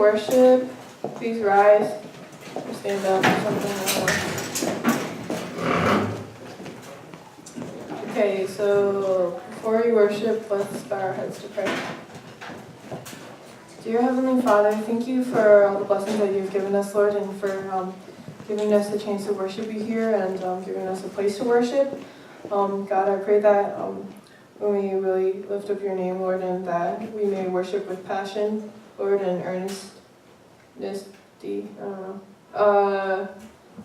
worship, please rise or stand up or something. Okay, so before we worship, let's bow our heads to pray. Dear Heavenly Father, thank you for all the blessings that you've given us, Lord, and for giving us the chance to worship you here and giving us a place to worship. God, I pray that when we really lift up your name, Lord, and that we may worship with passion, Lord, and earnestness.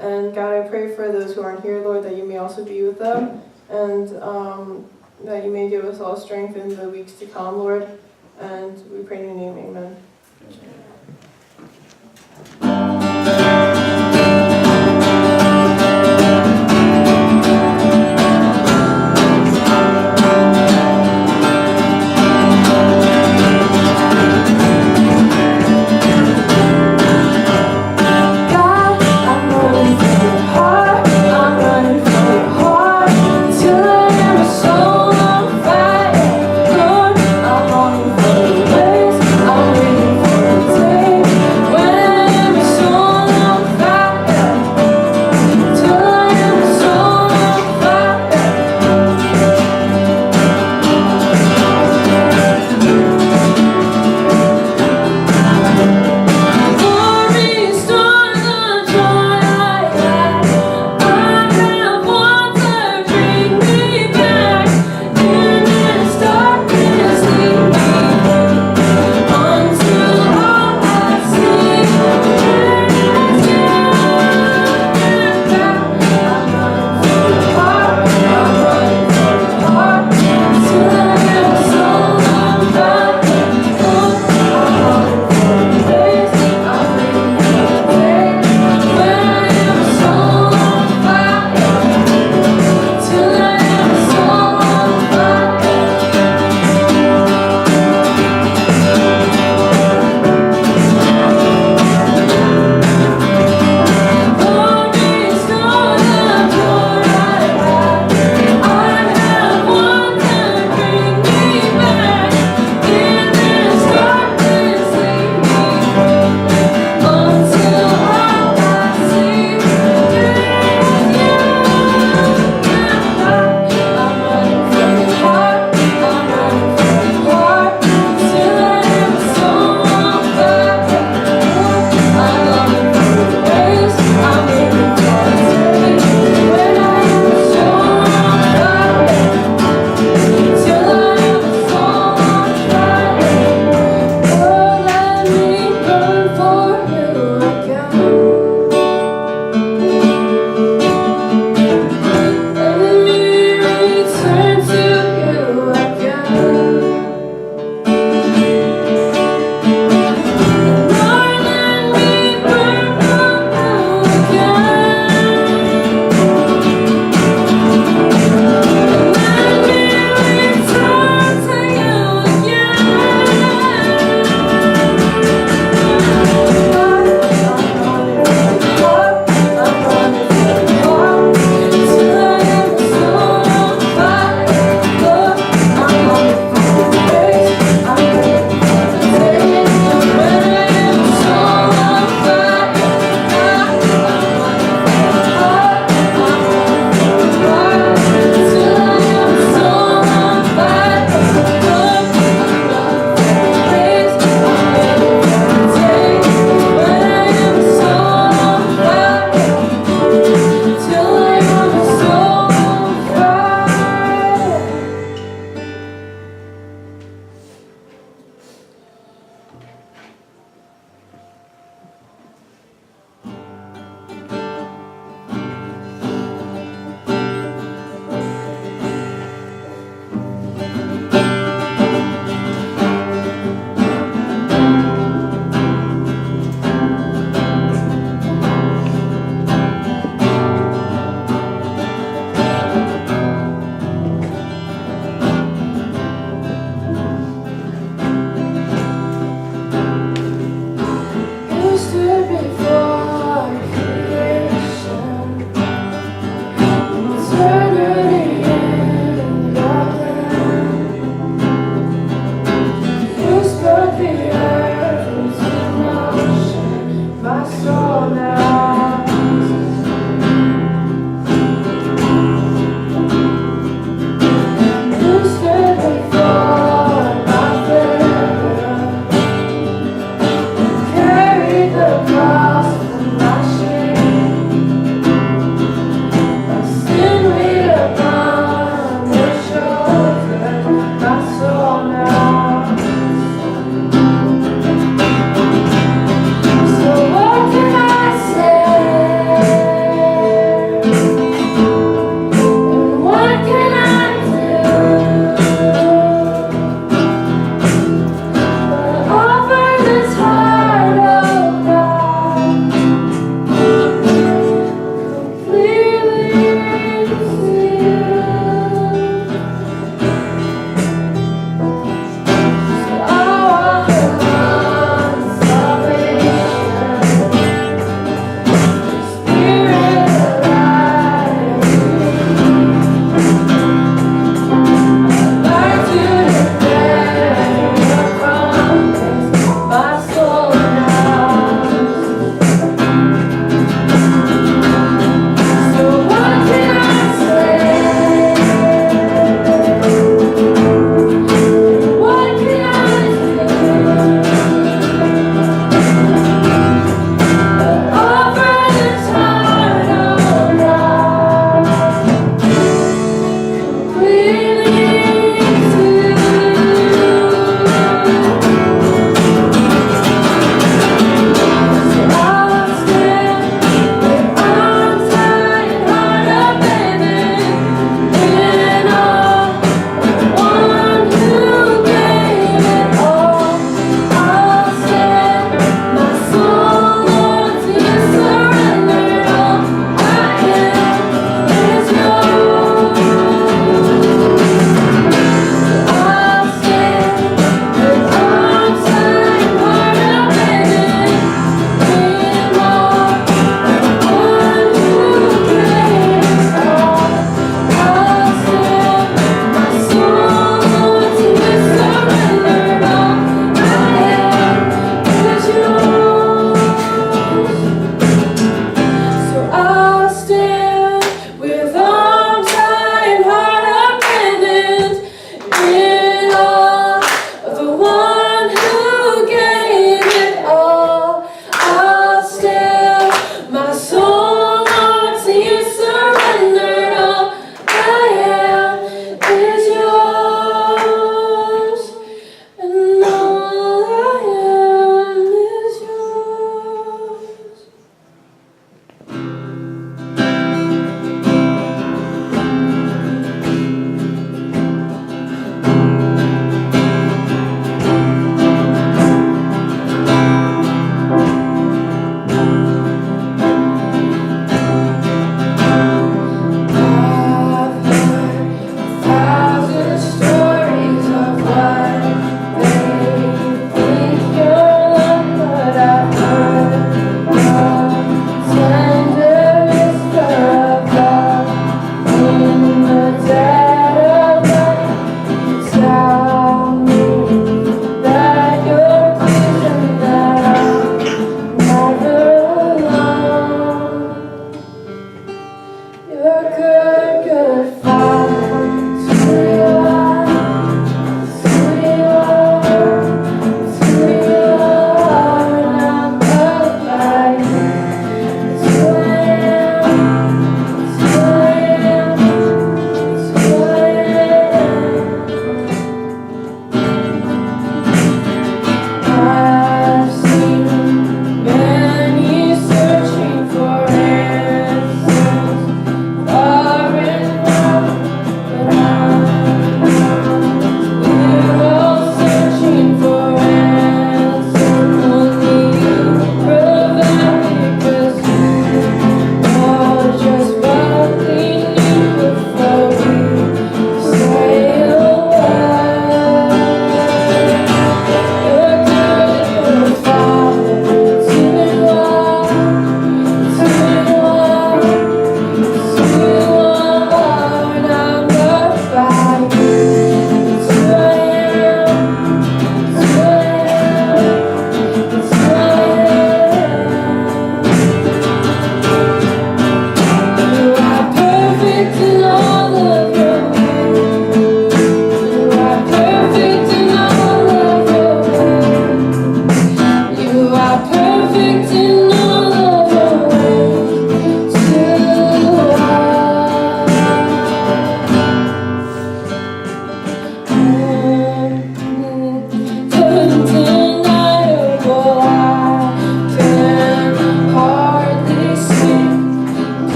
And God, I pray for those who aren't here, Lord, that you may also be with them, and that you may give us all strength in the weeks to come, Lord. And we pray in your name, amen. I'm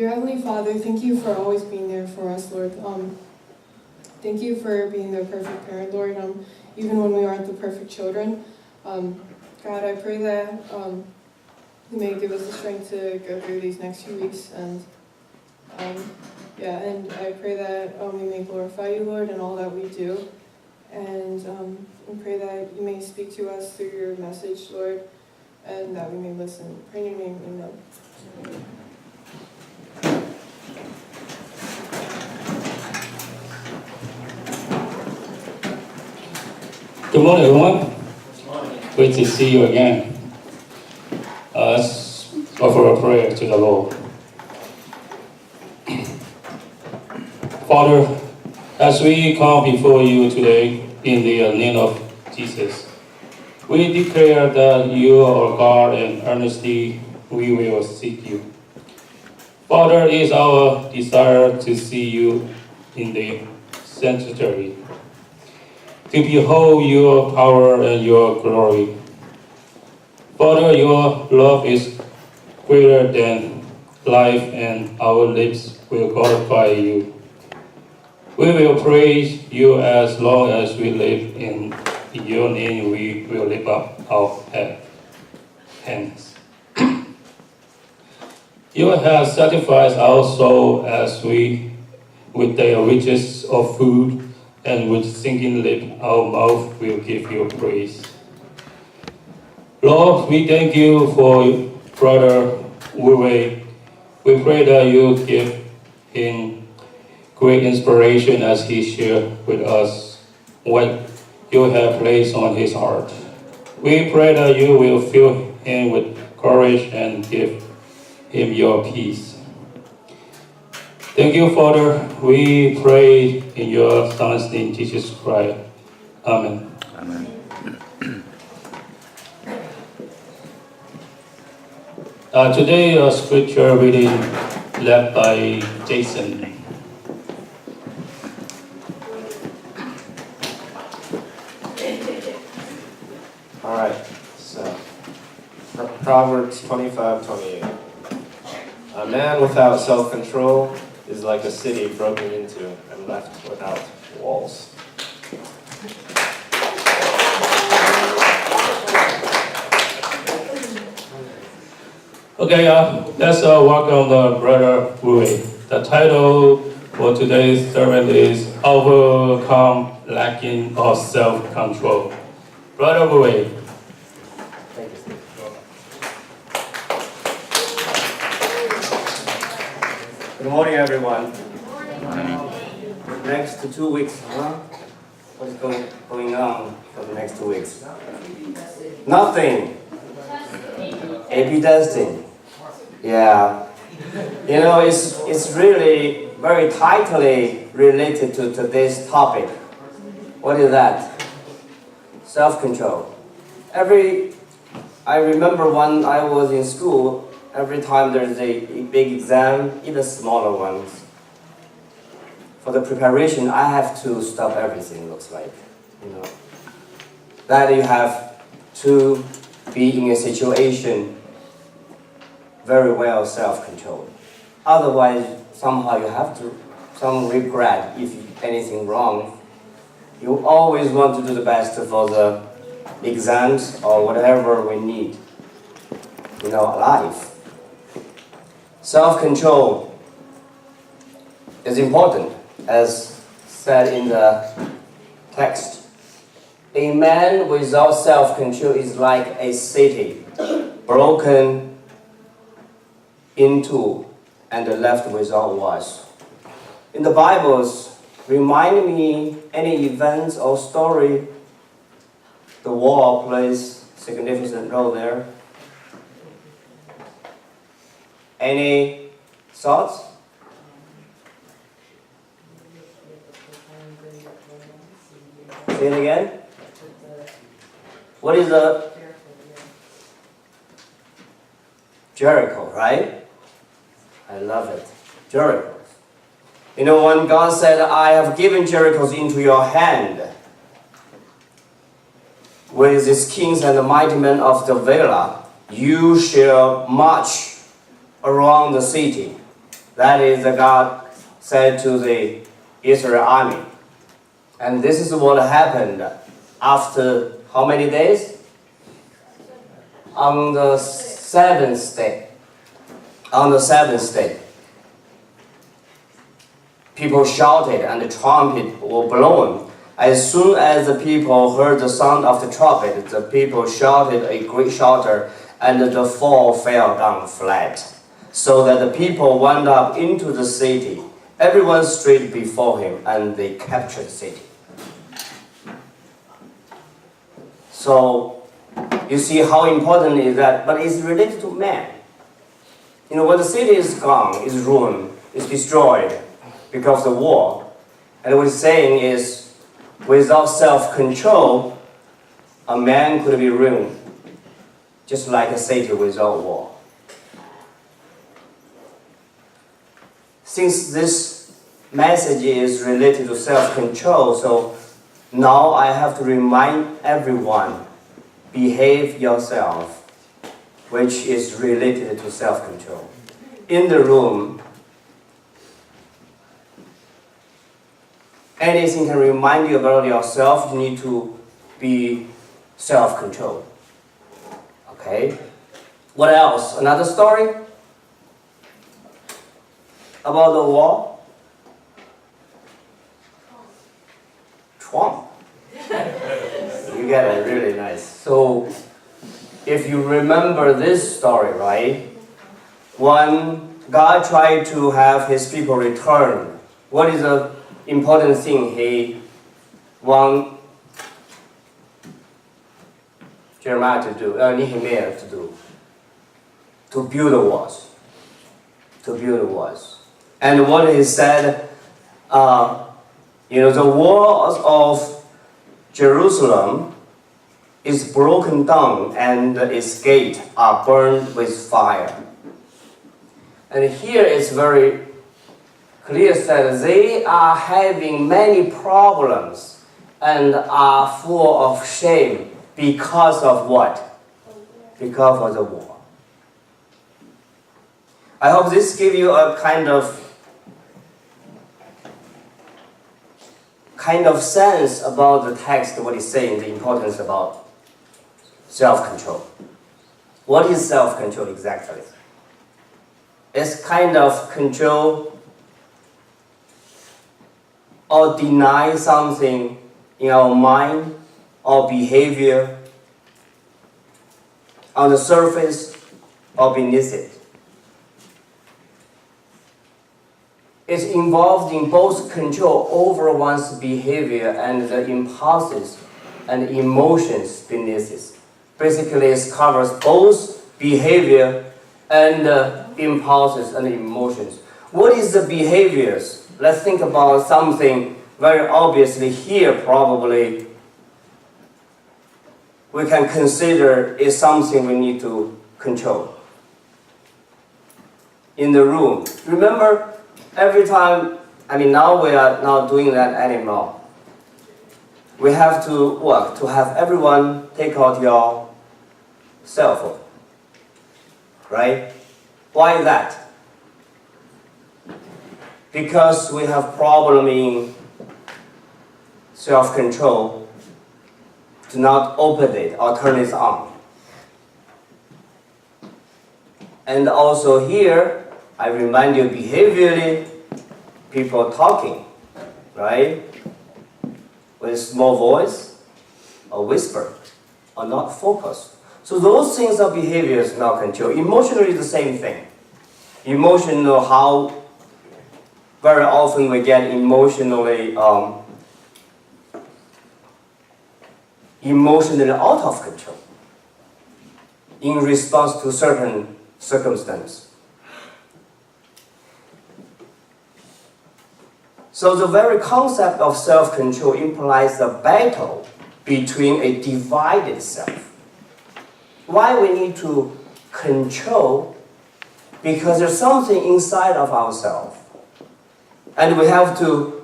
Dear Heavenly Father, thank you for always being there for us, Lord. Thank you for being the perfect parent, Lord, even when we aren't the perfect children. God, I pray that you may give us the strength to go through these next few weeks, and and I pray that we may glorify you, Lord, in all that we do, and we pray that you may speak to us through your message, Lord, and that we may listen. Pray in your name, amen. Good morning, everyone. Good morning. Great to see you again. Let's offer a prayer to the Lord. Father, as we come before you today in the name of Jesus, we declare that you are God and earnestly we will seek you. Father, it is our desire to see you in the sanctuary, to behold your power and your glory. Father, your love is greater than life, and our lips will glorify you. We will praise you as long as we live. In your name we will lift up our hands. You have satisfied our soul as we, with the riches of food, and with singing lip, our mouth will give you praise. Lord, we thank you for Brother Wu-wei. We pray that you give him great inspiration as he shares with us what you have placed on his heart. We pray that you will fill him with courage and give him your peace. Thank you, Father. We pray in your Son's name, Jesus Christ. Amen. Amen. Today, a scripture reading led by Jason. All right, so Proverbs 25:28. A man without self-control is like a city broken into and left without walls. Okay, let's welcome the Brother Wu-wei. The title for today's sermon is Overcome Lacking of Self-Control. Brother Wu-wei. Thank you, Steve. Good morning, everyone. Next 2 weeks, What's going on for the next 2 weeks? Nothing. AP testing. Yeah. You know, it's really very tightly related to today's topic. What is that? Self-control. I remember when I was in school, every time there's a big exam, even smaller ones, for the preparation, I have to stop everything, looks like, That you have to be in a situation very well self-controlled. Otherwise, somehow you have some regret if anything wrong. You always want to do the best for the exams or whatever we need in our life. Self-control is important, as said in the text. A man without self-control is like a city broken into and left without walls. In the Bibles, remind me any events or story the wall plays significant role there. Any thoughts? Say it again. What is the Jericho, right? I love it. Jericho. You know, when God said, I have given Jericho into your hand, with these kings and the mighty men of the Vela, you shall march around the city That is, God said to the Israel army. And this is what happened after how many days? On the seventh day. On the seventh day, people shouted and the trumpet were blown. As soon as the people heard the sound of the trumpet, the people shouted a great shouter, and the fall fell down flat, so that the people went up into the city, everyone straight before him, and they captured the city. So, you see how important is that, but it's related to man. You know, when the city is gone, is ruined, is destroyed because of the war, and what he's saying is, without self-control, a man could be ruined, just like a city without war. Since this message is related to self-control, so now I have to remind everyone, behave yourself, which is related to self-control. In the room, anything can remind you about yourself, you need to be self-controlled. Okay? What else? Another story about the war? Trump. You get it, really nice. So, if you remember this story, right? When God tried to have his people return, what is the important thing he want Nehemiah to do? To build the walls. To build the walls. And what he said, the walls of Jerusalem is broken down and its gates are burned with fire. And here it's very clear that they are having many problems and are full of shame because of what? Because of the war. I hope this gives you a kind of sense about the text, what it's saying, the importance about self-control. What is self-control exactly? It's kind of control or deny something in our mind or behavior on the surface or beneath it. It's involved in both control over one's behavior and the impulses and emotions beneath it. Basically, it covers both behavior and impulses and emotions. What is the behaviors? Let's think about something very obviously here probably we can consider is something we need to control. In the room. Remember, every time, now we are not doing that anymore. We have to work to have everyone take out your cell phone. Right? Why that? Because we have problem in self-control to not open it or turn it on. And also here, I remind you behaviorally, people talking, right? With small voice or whisper or not focused. So those things are behaviors, not control. Emotionally, the same thing. Emotional, how very often we get emotionally out of control in response to certain circumstance. So the very concept of self-control implies the battle between a divided self. Why we need to control? Because there's something inside of ourselves. And we have to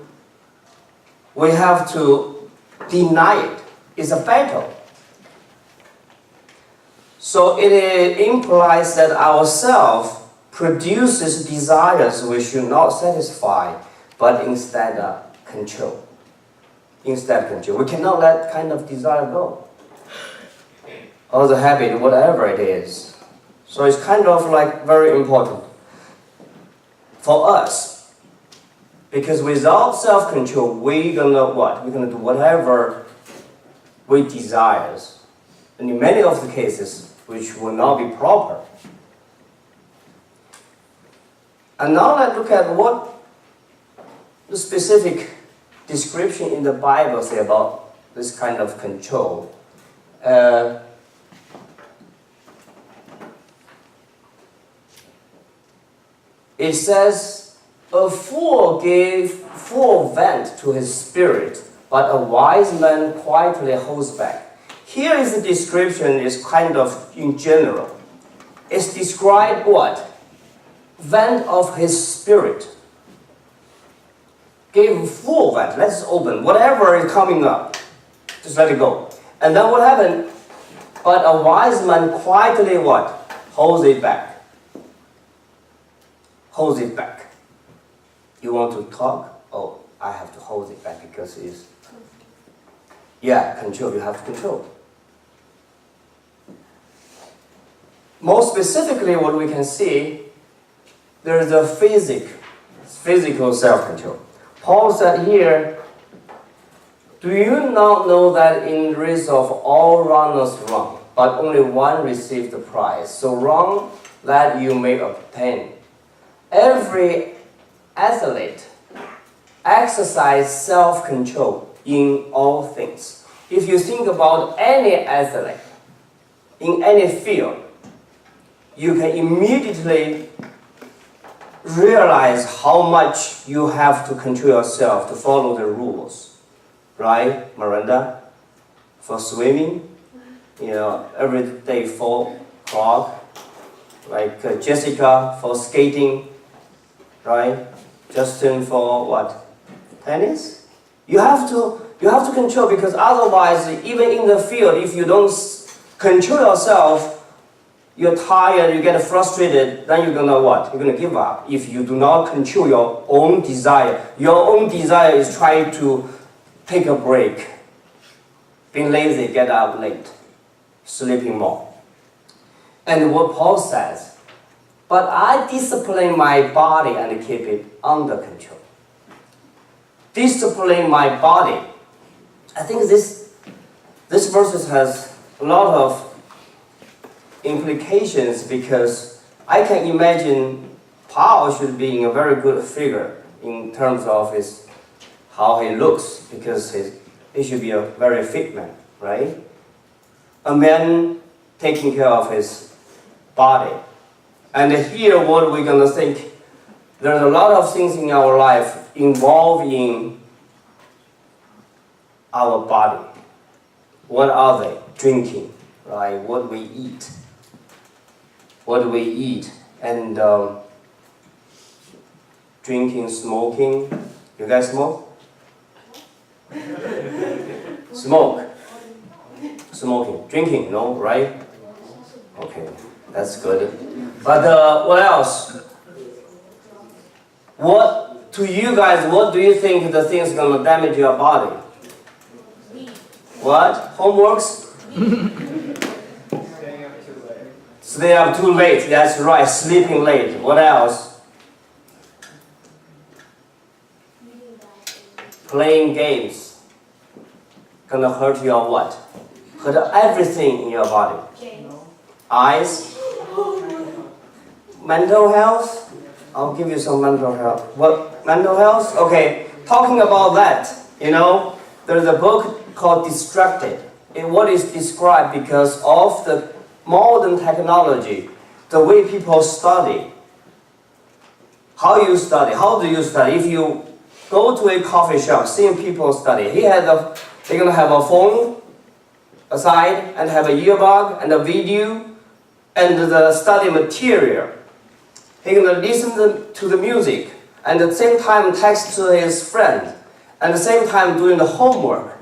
deny it. It's a battle. So it implies that ourself produces desires we should not satisfy, but instead control. Instead control. We cannot let kind of desire go. Or the habit, whatever it is. So it's kind of like very important for us. Because without self-control, we're gonna what? We're gonna do whatever we desire. And in many of the cases, which will not be proper. And now let's look at what the specific description in the Bible say about this kind of control. It says, a fool gave full vent to his spirit, but a wise man quietly holds back. Here is the description, is kind of in general. It's described what? Vent of his spirit. Gave full vent. Let's open. Whatever is coming up, just let it go. And then what happened? But a wise man quietly what? Holds it back. Holds it back. You want to talk? Oh, I have to hold it back because it's... Yeah, control. You have to control. More specifically, what we can see, there is a physical self-control. Paul said here, do you not know that in the race of all runners run, but only one received the prize? So run that you may obtain. Every athlete exercises self-control in all things. If you think about any athlete in any field, you can immediately realize how much you have to control yourself to follow the rules. Right, Miranda? For swimming, every day 4 o'clock. Like Jessica for skating, right? Justin for what? Tennis? You have to control, because otherwise, even in the field, if you don't control yourself, you're tired, you get frustrated, then you're gonna what? You're gonna give up if you do not control your own desire. Your own desire is trying to take a break. Being lazy, get up late, sleeping more. And what Paul says, but I discipline my body and keep it under control. Discipline my body. I think this verse has a lot of implications, because I can imagine Paul should be in a very good figure in terms of how he looks, because he should be a very fit man, right? A man taking care of his body. And here what we're going to think, there's a lot of things in our life involving our body. What are they? Drinking, right? What we eat. What do we eat? And drinking, smoking. You guys smoke? Smoking. Drinking, no, right? Okay, that's good. But what else? What, to you guys, what do you think the thing's going to damage your body? What? Homeworks? Stay up too late, that's right, sleeping late. What else? Playing games. Gonna hurt your what? Hurt everything in your body. Eyes. Mental health. I'll give you some mental health. What? Mental health? Okay, talking about that, there's a book called Distracted. And what is described because of the modern technology, the way people study. How do you study? If you go to a coffee shop, seeing people study, they're going to have a phone aside and have a earbud and a video and the study material. He's going to listen to the music and at the same time text to his friend and at the same time doing the homework.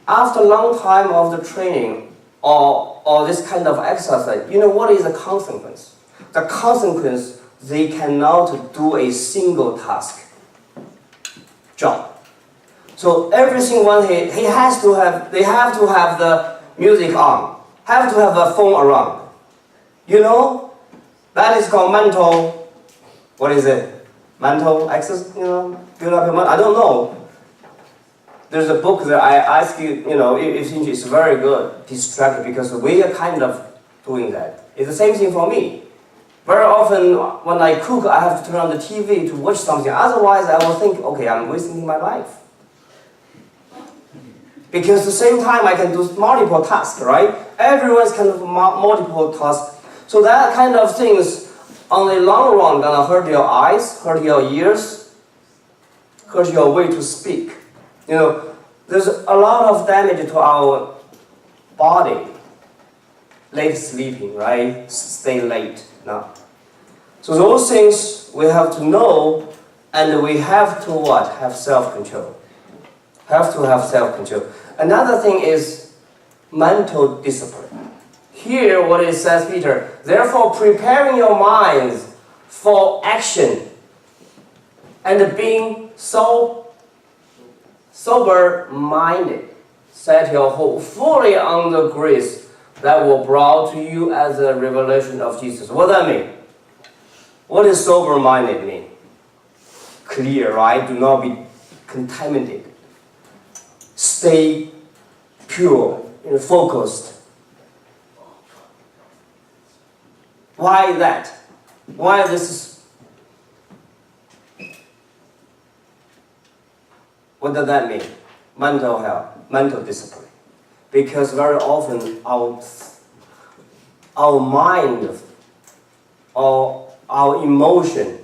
After a long time of the training or this kind of exercise, what is the consequence? The consequence, they cannot do a single task, job. So every single one, they have to have the music on, have to have a phone around. You know, that is called mental, what is it? Mental access, you know, build up your mind. I don't know. There's a book that I ask you, you know, if it's very good, distracted, because we are kind of doing that. It's the same thing for me. Very often when I cook, I have to turn on the TV to watch something. Otherwise, I will think, okay, I'm wasting my life. Because at the same time, I can do multiple tasks, right? Everyone's kind of multiple tasks. So that kind of things, on the long run, gonna hurt your eyes, hurt your ears, hurt your way to speak. You know, there's a lot of damage to our body. Late sleeping, right? Stay late now. So those things we have to know, and we have to what? Have self-control. Have to have self-control. Another thing is mental discipline. Here, what it says, Peter, therefore preparing your minds for action and being sober-minded, set your hope fully on the grace that will brought to you as a revelation of Jesus. What does that mean? What does sober-minded mean? Clear, right? Do not be contaminated. Stay pure, focused. Why that? Why this is? What does that mean? Mental health, mental discipline. Because very often our mind or our emotion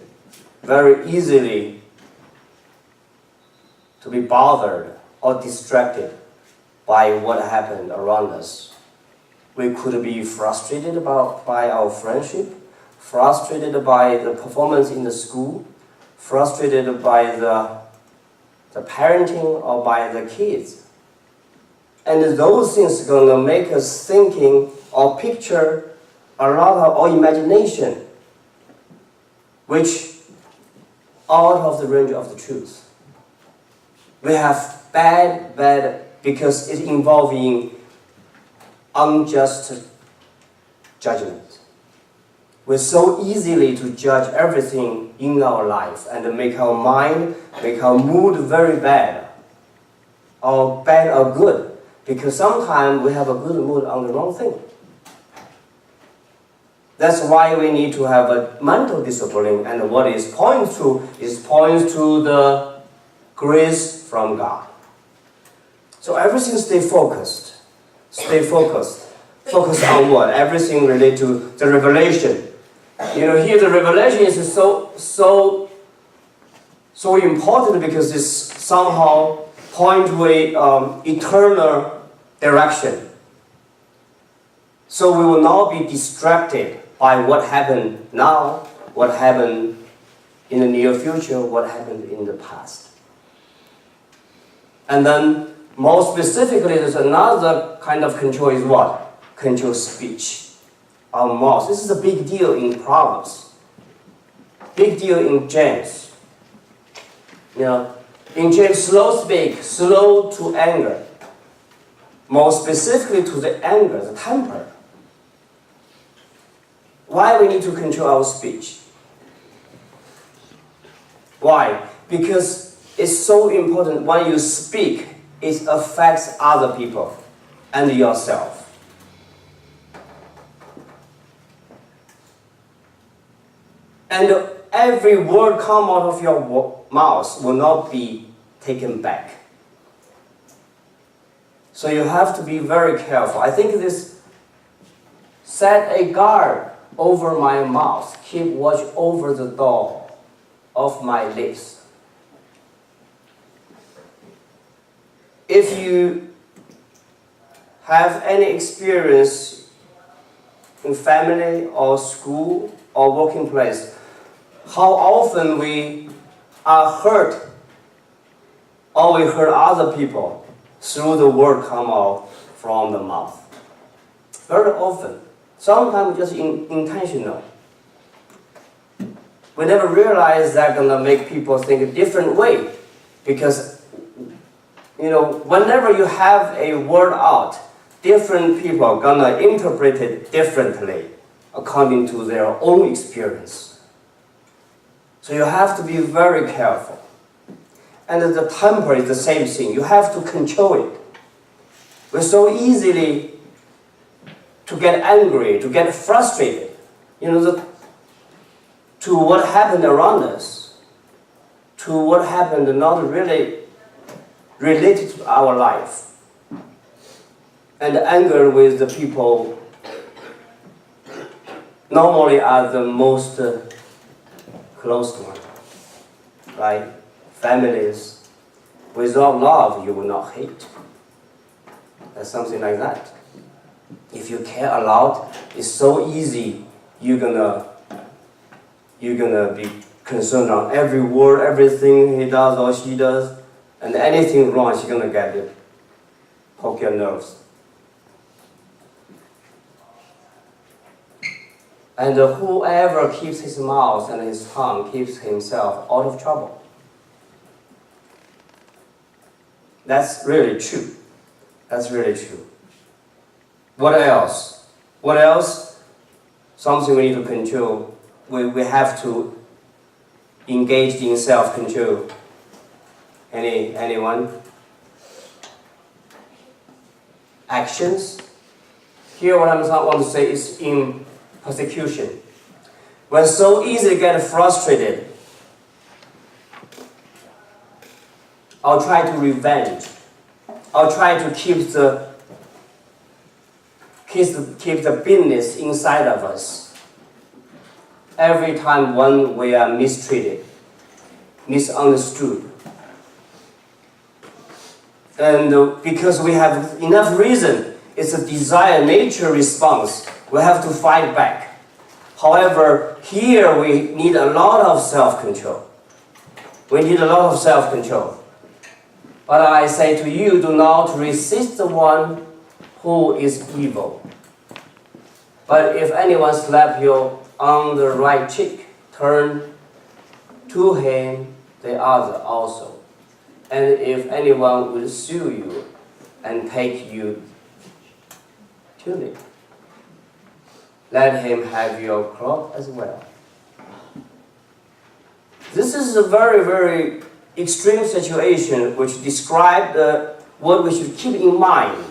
very easily to be bothered or distracted by what happened around us. We could be frustrated by our friendship, frustrated by the performance in the school, frustrated by the parenting or by the kids. And those things are going to make us thinking or picture a lot of our imagination, which out of the range of the truth. We have bad, because it's involving unjust judgment. We're so easily to judge everything in our life and make our mind, make our mood very bad, or bad or good, because sometimes we have a good mood on the wrong thing. That's why we need to have a mental discipline, and what it points to the grace from God. So everything stay focused. Focus on what? Everything related to the revelation. Here the revelation is so important because it's somehow point to a eternal direction. So we will not be distracted by what happened now, what happened in the near future, what happened in the past. And then, more specifically, there's another kind of control is what? Control speech. Our mouth. This is a big deal in Proverbs. Big deal in James. In James, slow speak, slow to anger. More specifically to the anger, the temper. Why we need to control our speech? Why? Because it's so important when you speak, it affects other people and yourself. And every word come out of your mouth will not be taken back. So you have to be very careful. I think this set a guard over my mouth, keep watch over the door of my lips. If you have any experience in family or school or working place, how often we are hurt or we hurt other people through the word come out from the mouth. Very often. Sometimes just intentional. We never realize that gonna make people think a different way. Because, whenever you have a word out, different people are gonna interpret it differently according to their own experience. So you have to be very careful. And the temper is the same thing. You have to control it. We're so easily to get angry, to get frustrated, to what happened around us, to what happened not really related to our life. And anger with the people normally are the most close one, right? Families. Without love, you will not hate. That's something like that. If you care a lot, it's so easy. You're gonna be concerned on every word, everything he does or she does, and anything wrong, she's gonna get it. Poke your nerves. And whoever keeps his mouth and his tongue keeps himself out of trouble. That's really true. That's really true. What else? What else? Something we need to control. We have to engage in self-control. Anyone? Actions. Here what I want to say is in persecution. We're so easy to get frustrated. I'll try to revenge. I'll try to keep the bitterness inside of us. Every time when we are mistreated, misunderstood. And because we have enough reason, it's a desire nature response. We have to fight back. However, here we need a lot of self-control. We need a lot of self-control. But I say to you, do not resist the one who is evil. But if anyone slap you on the right cheek, turn to him the other also. And if anyone will sue you and take you tunic, let him have your cloak as well. This is a very, very extreme situation which describes what we should keep in mind.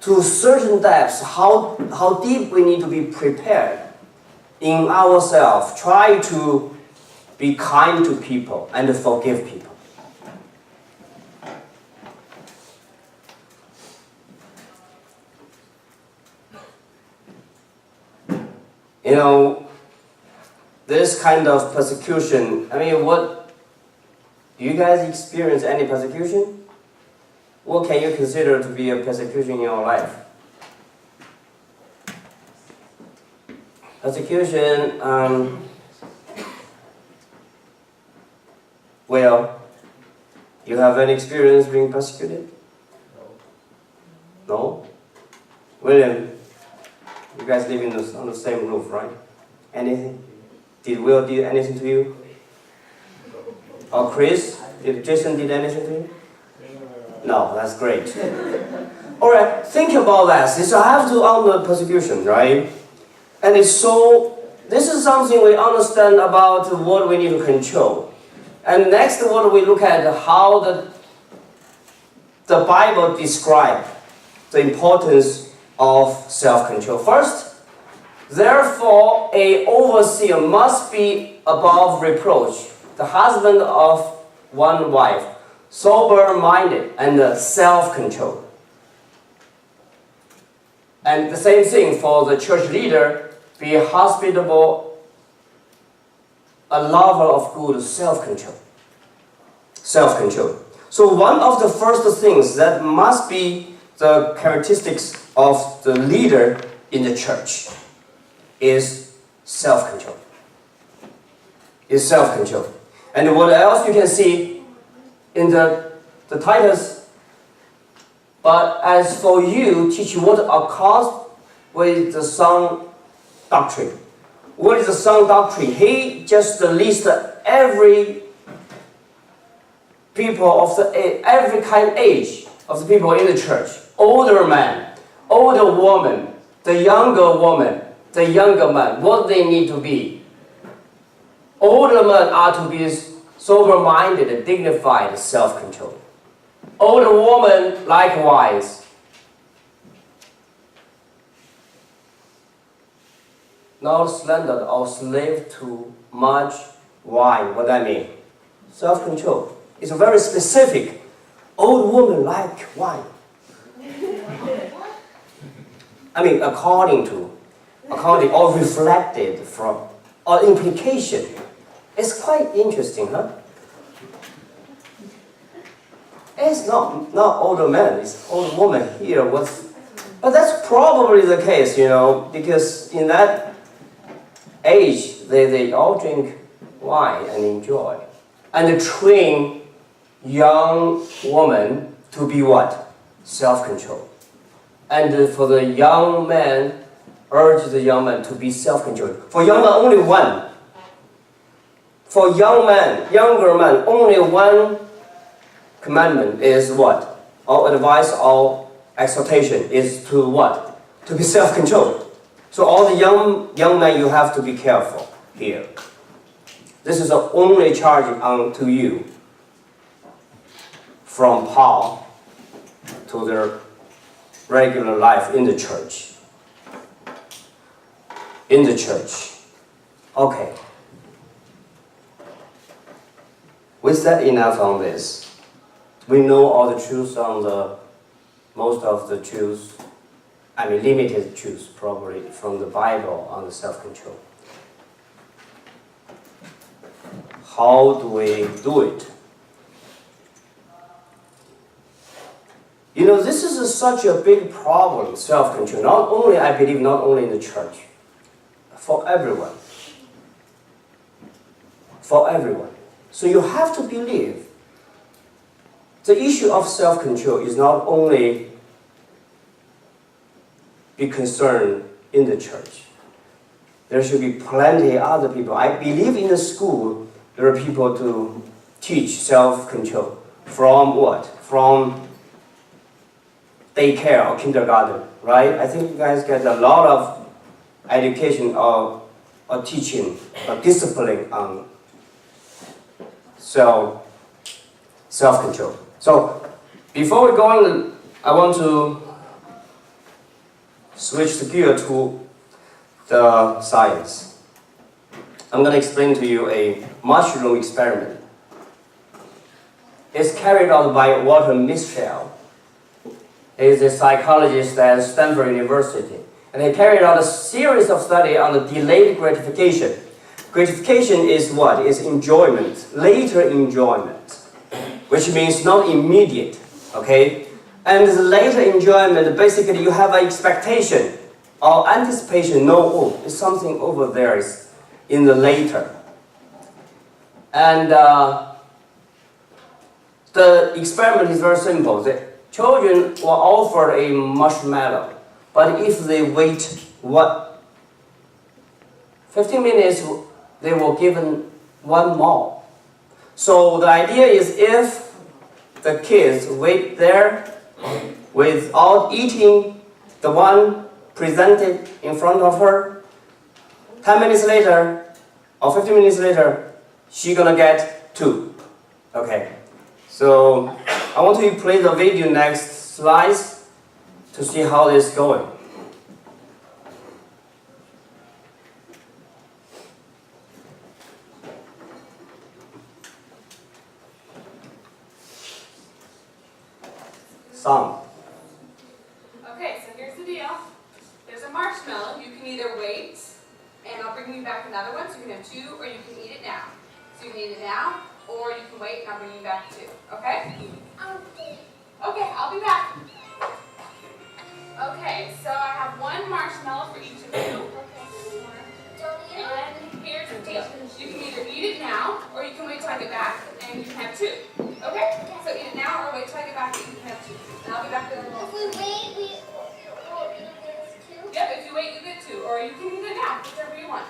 To certain depths, how deep we need to be prepared in ourselves. Try to be kind to people and forgive people. This kind of persecution, what, do you guys experience any persecution? What can you consider to be a persecution in your life? Persecution, well, you have any experience being persecuted? No? William, you guys live on the same roof, right? Anything? Did Will do anything to you? Or Chris? Did Jason did anything to you? No, that's great. Alright, think about that. So I have to honor persecution, right? And this is something we understand about what we need to control. And next, what we look at how the Bible describes the importance of self-control. First, therefore, an overseer must be above reproach, the husband of one wife, sober-minded and self-controlled. And the same thing for the church leader, be hospitable, a lover of good, self-control. Self-control. So one of the first things that must be the characteristics of the leader in the church is self-control. Is self-control. And what else you can see in the titles? But as for you, teach what accords with the sound doctrine. what is the sound doctrine? He just listed every people of every kind of age of the people in the church. Older man, older woman, the younger woman, the younger man, what they need to be. Older men are to be sober-minded, dignified, self-controlled. Older woman, likewise. Not slandered or slave to much wine. What I mean? Self-control. It's very specific. Old woman like wine. I mean, according or reflected from, or implication. It's quite interesting, huh? It's not older man, it's old woman here. But that's probably the case, because in that age, they all drink wine and enjoy. And train young woman to be what? Self-control. And for the young man, urge the young man to be self-controlled. For young man, only one. For younger man, only one commandment is what? Or advice or exhortation is to what? To be self-controlled. So all the young men, you have to be careful here. This is the only charge unto you from Paul to their regular life in the church. In the church. Okay. We said enough on this. We know all the truths on most of the truths, limited truths probably from the Bible on the self-control. How do we do it? This is such a big problem, self-control. I believe, not only in the church, for everyone. For everyone. So you have to believe the issue of self-control is not only be concerned in the church. There should be plenty of other people. I believe in the school there are people to teach self-control. From what? From daycare or kindergarten, right? I think you guys get a lot of education or teaching or discipline on self-control. So, before we go on, I want to switch the gear to the science. I'm going to explain to you a mushroom experiment. It's carried out by Walter Mischel. He is a psychologist at Stanford University. And he carried out a series of studies on the delayed gratification. Gratification is what? Is enjoyment, later enjoyment, which means not immediate, okay? And the later enjoyment, basically you have an expectation or anticipation, there's something over there is in the later. And the experiment is very simple. The children were offered a marshmallow, but if they wait 15 minutes, they were given one more. So the idea is if the kids wait there without eating the one presented in front of her, 10 minutes later or 15 minutes later, she's gonna get 2. Okay, so I want to play the video next slides to see how this is going. Sound. Okay, so here's the deal. There's a marshmallow. You can either wait, and I'll bring you back another one, so you can have 2, or you can eat it now. So you can eat it now, or you can wait, and I'll bring you back 2. Okay? Okay, I'll be back. Okay, so I have 1 marshmallow for each of you. And here's the deal. You can either eat it now, or you can wait till I get back, and you can have 2. Okay? So eat it now, or wait till I get back, and you can have 2. And I'll be back there in a moment. If we wait, we will get 2? Yep, if you wait, you get 2. Or you can eat it now, whichever you want.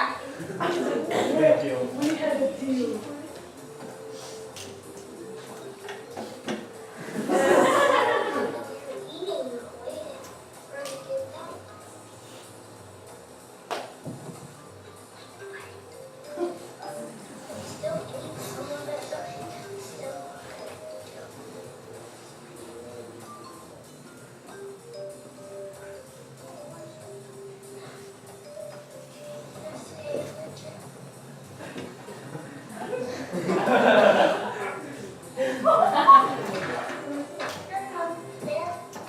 back. We had a deal.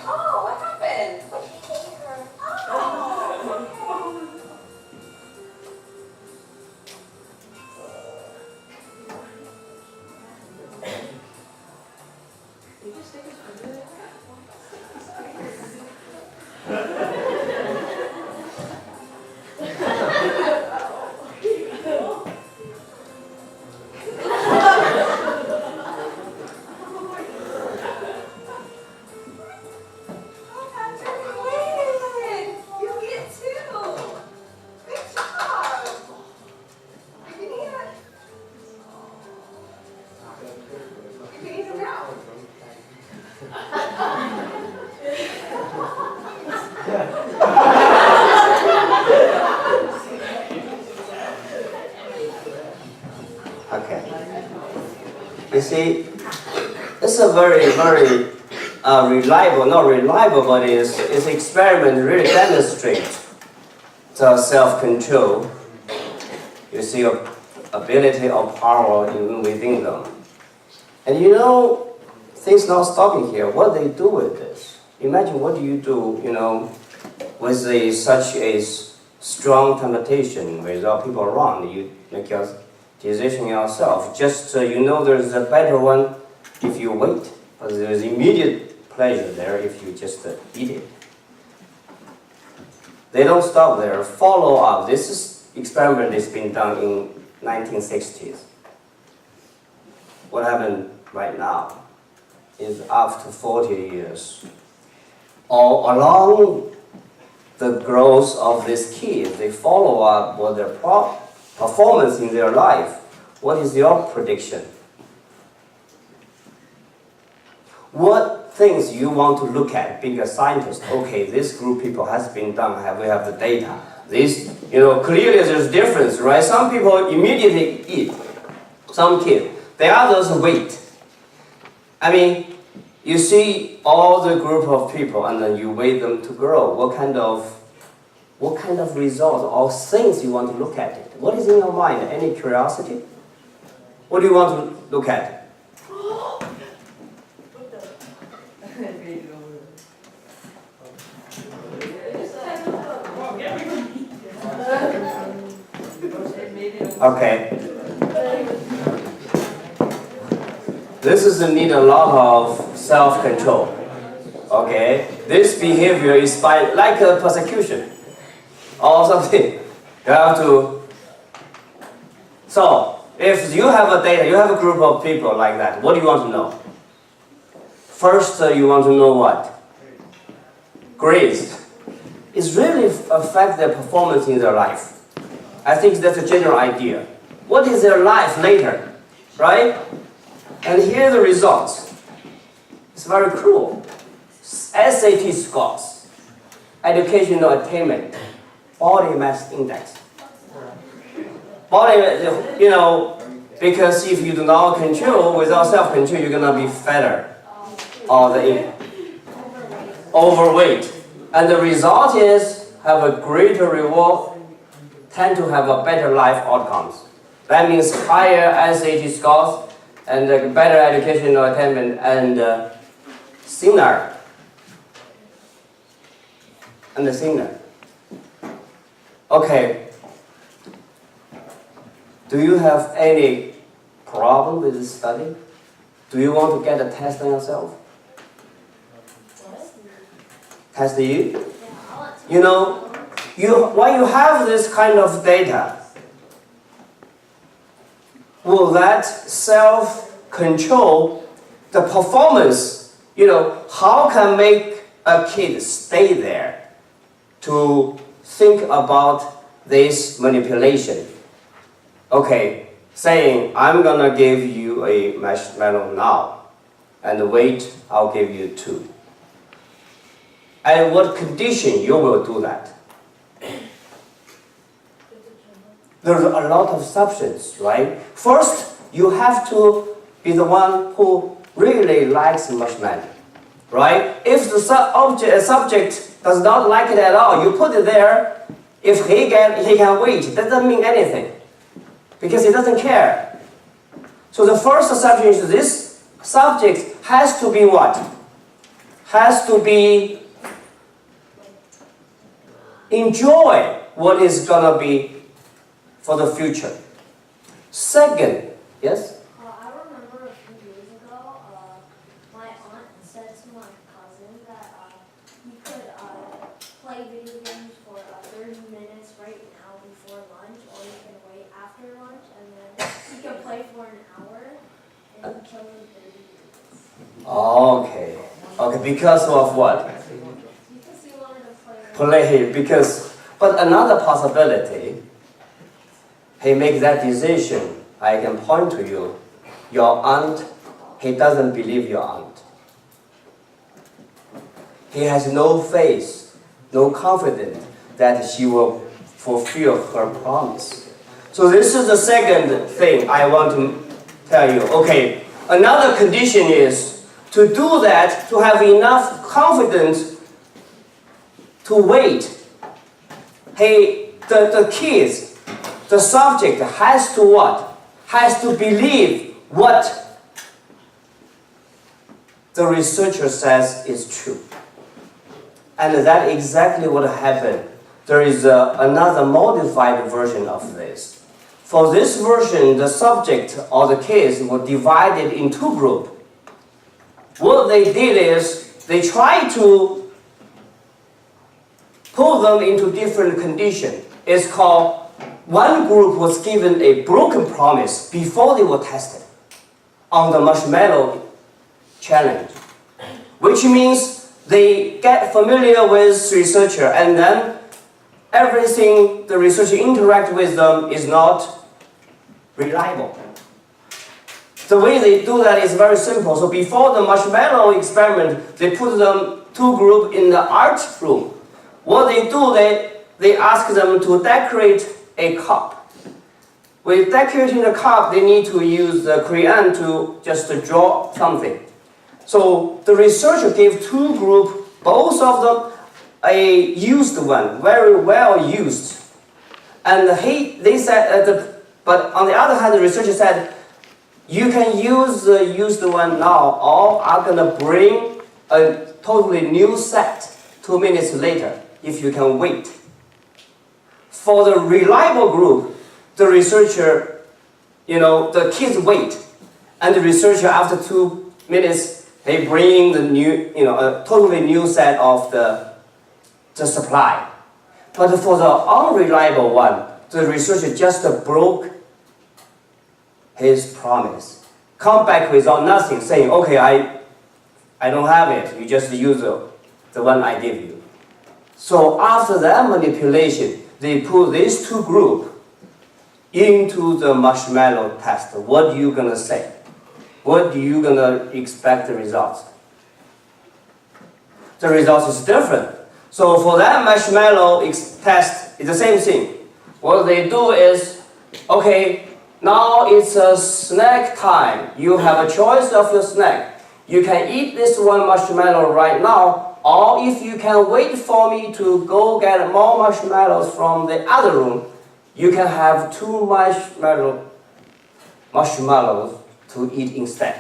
Oh, what happened? Okay. You see, it's a very, very reliable, not reliable, but it's experiment really demonstrates the self-control. You see, ability or power even within them. And you know, things not stopping here. What they do with this? Imagine what do you do, you know, with such a strong temptation without people around. You make your decision yourself. Just you know there's a better one if you wait, but there's immediate pleasure there if you just eat it. They don't stop there. Follow up. This experiment has been done in 1960s. What happened right now is after 40 years, all along the growth of these kids, they follow up what their performance in their life. What is your prediction? What things you want to look at, being a scientist? Okay, this group of people has been done, we have the data. This, you know, clearly there's difference, right? Some people immediately eat, some kids. The others wait. I mean, you see all the group of people and then you wait them to grow. What kind of results or things you want to look at it? What is in your mind? Any curiosity? What do you want to look at? Okay. This is need a lot of self-control. Okay. This behavior is like a persecution or something. You have to. So, if you have a data, you have a group of people like that, what do you want to know? First, you want to know what? Grades. It really affects their performance in their life. I think that's a general idea. What is their life later, right? And here are the results. It's very cruel. SAT scores, educational attainment, body mass index. Body, you know, because if you do not control, without self-control, you're gonna be fatter or overweight. And the result is have a greater reward, tend to have a better life outcomes. That means higher SAT scores and better educational attainment and thinner. And thinner. Okay. Do you have any problem with this study? Do you want to get a test on yourself? Test you? You know, when you have this kind of data, will that self-control, the performance, you know, how can make a kid stay there to think about this manipulation. Okay, saying, I'm gonna give you a marshmallow now, and wait, I'll give you 2. At what condition you will do that? There's a lot of substance, right? First, you have to be the one who really likes marshmallow, right? If the subject does not like it at all, you put it there. If he can wait, that doesn't mean anything, because he doesn't care. So the first assumption is this subject has to be what? Has to be enjoy what is gonna be for the future. Second, yes? I remember a few years ago, my aunt said to my cousin that he could play video games for 30 minutes right now before lunch, or he can wait after lunch, and then he can play for an hour and kill in 30 minutes. Okay. Okay, because of what? Because he wanted to play. But another possibility, he makes that decision, I can point to you, your aunt, he doesn't believe your aunt. He has no faith, no confidence that she will fulfill her promise. So this is the second thing I want to tell you. Okay, another condition is to do that, to have enough confidence to wait. Hey, the kids, the subject has to what? Has to believe what the researcher says is true. And that's exactly what happened. There is another modified version of this. For this version, the subject or the kids were divided in 2 groups. What they did is they tried to put them into different conditions. It's called, one group was given a broken promise before they were tested on the marshmallow challenge, which means they get familiar with researcher, and then everything the researcher interacts with them is not reliable. The way they do that is very simple. So before the marshmallow experiment, they put them 2 groups in the art room. What they do, they ask them to decorate a cup. With decorating the cup, they need to use the crayon to just draw something. So the researcher gave 2 groups, both of them a used one, very well used. And they said, but on the other hand, the researcher said, you can use the used one now, or I'm gonna bring a totally new set 2 minutes later, if you can wait. For the reliable group, the researcher, the kids wait, and the researcher after 2 minutes, they bring the new, a totally new set of the supply. But for the unreliable one, the researcher just broke his promise. Come back without nothing, saying, okay, I don't have it. You just use the one I give you. So after that manipulation, they put these 2 groups into the marshmallow test. What are you gonna say? What are you gonna expect the results? The results is different. So for that marshmallow test, it's the same thing. What they do is, okay, now it's a snack time. You have a choice of your snack. You can eat this one marshmallow right now, or if you can wait for me to go get more marshmallows from the other room, you can have 2 marshmallows to eat instead.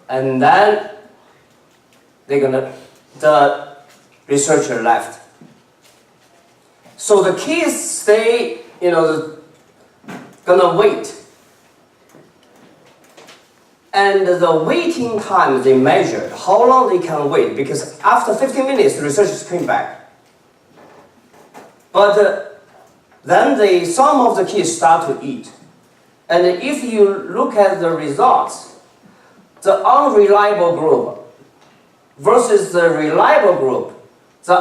And then the researcher left. So the kids, they, gonna wait. And the waiting time they measured, how long they can wait, because after 15 minutes, the researchers came back. But then some of the kids start to eat. And if you look at the results, the unreliable group versus the reliable group, the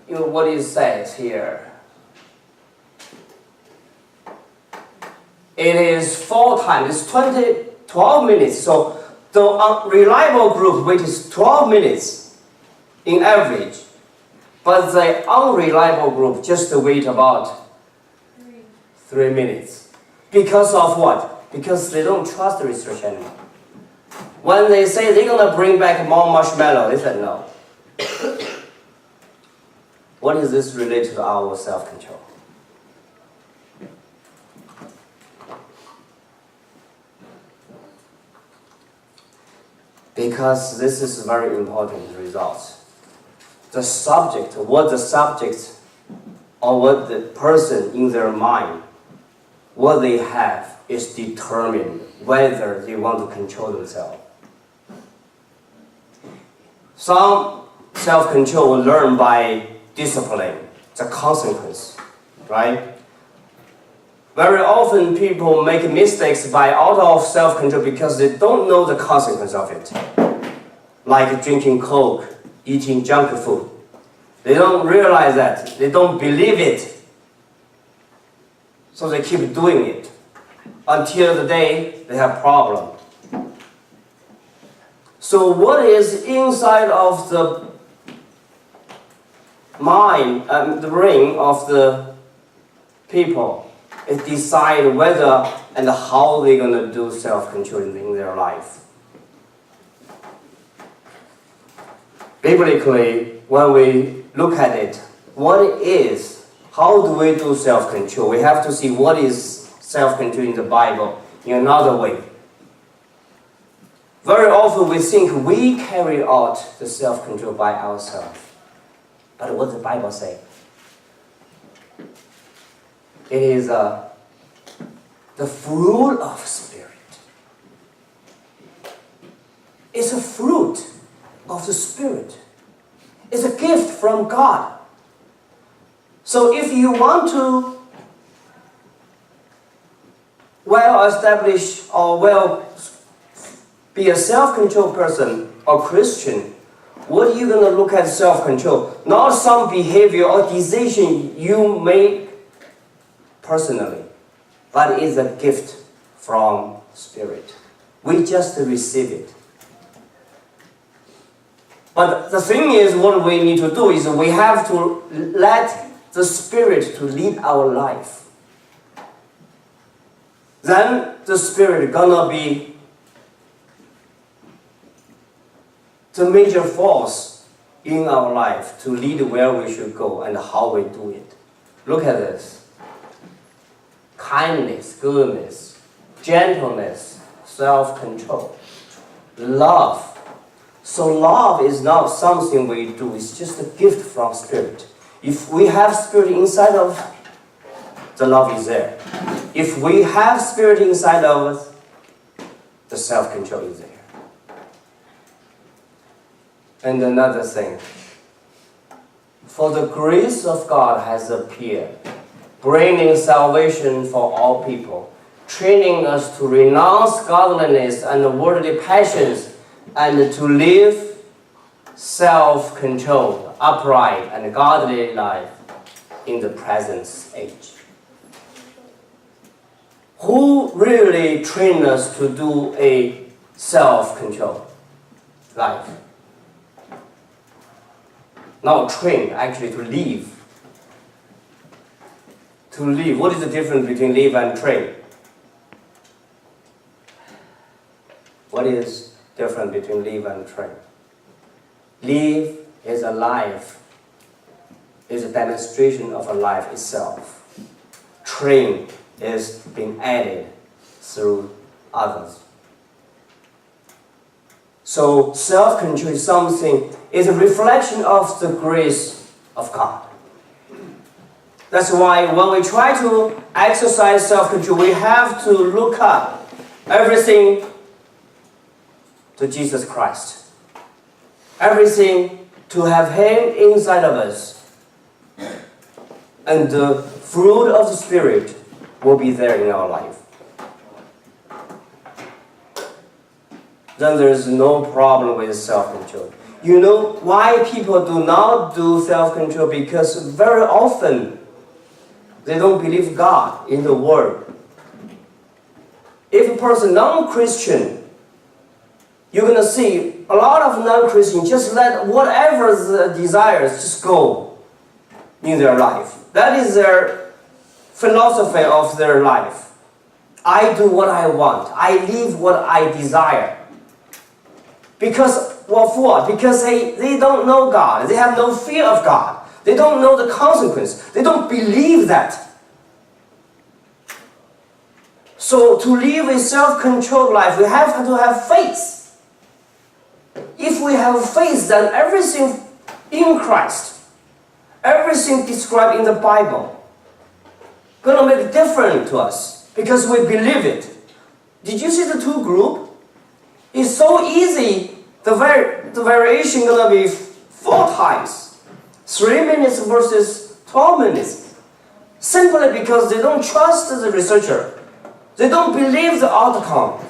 what it says here. It is 4 times, it's 12 minutes. So the reliable group waits 12 minutes in average. But the unreliable group just wait about 3 minutes. Because of what? Because they don't trust the research anymore. When they say they're going to bring back more marshmallow, they said no. What is this related to our self-control? Because this is very important result. The subject, what the subject or what the person in their mind, what they have is determined whether they want to control themselves. Some self-control learned by discipline, the consequence, right? Very often people make mistakes by out of self-control because they don't know the consequence of it. Like drinking Coke, eating junk food. They don't realize that. They don't believe it. So they keep doing it. Until the day they have problem. So what is inside of the mind and the brain of the people? It decide whether and how they're going to do self-control in their life. Biblically, when we look at it, what it is, how do we do self-control? We have to see what is self-control in the Bible in another way. Very often we think we carry out the self-control by ourselves. But what does the Bible say? It is the fruit of Spirit. It's a fruit of the Spirit. It's a gift from God. So if you want to well-establish or be a self-controlled person or Christian, what are you going to look at self-control? Not some behavior or decision you make personally, but it's a gift from Spirit. We just receive it. But the thing is, what we need to do is we have to let the Spirit to lead our life. Then the Spirit gonna be the major force in our life to lead where we should go and how we do it. Look at this. Kindness, goodness, gentleness, self-control, love. So love is not something we do, it's just a gift from Spirit. If we have Spirit inside of us, the love is there. If we have Spirit inside of us, the self-control is there. And another thing, for the grace of God has appeared, bringing salvation for all people, training us to renounce godliness and worldly passions, and to live self-controlled, upright, and godly life in the present age. Who really trained us to do a self-control life? Not train, actually to live. To live. What is the difference between live and train? What is different between live and train? Live is a life, is a demonstration of a life itself. Train is being added through others. So self-control is something, is a reflection of the grace of God. That's why when we try to exercise self-control, we have to look up everything to Jesus Christ. Everything to have Him inside of us. And the fruit of the Spirit will be there in our life. Then there is no problem with self-control. You know why people do not do self-control? Because very often they don't believe God in the Word. If a person non-Christian, you're going to see a lot of non-Christians just let whatever the desires just go in their life. That is their philosophy of their life. I do what I want. I live what I desire. Because, well, for what? Because they don't know God. They have no fear of God. They don't know the consequence. They don't believe that. So to live a self-controlled life, we have to have faith. If we have faith, then everything in Christ, everything described in the Bible, going to make difference to us because we believe it. Did you see the two groups? It's so easy. The variation going to be 4 times. 3 minutes versus 12 minutes. Simply because they don't trust the researcher. They don't believe the outcome.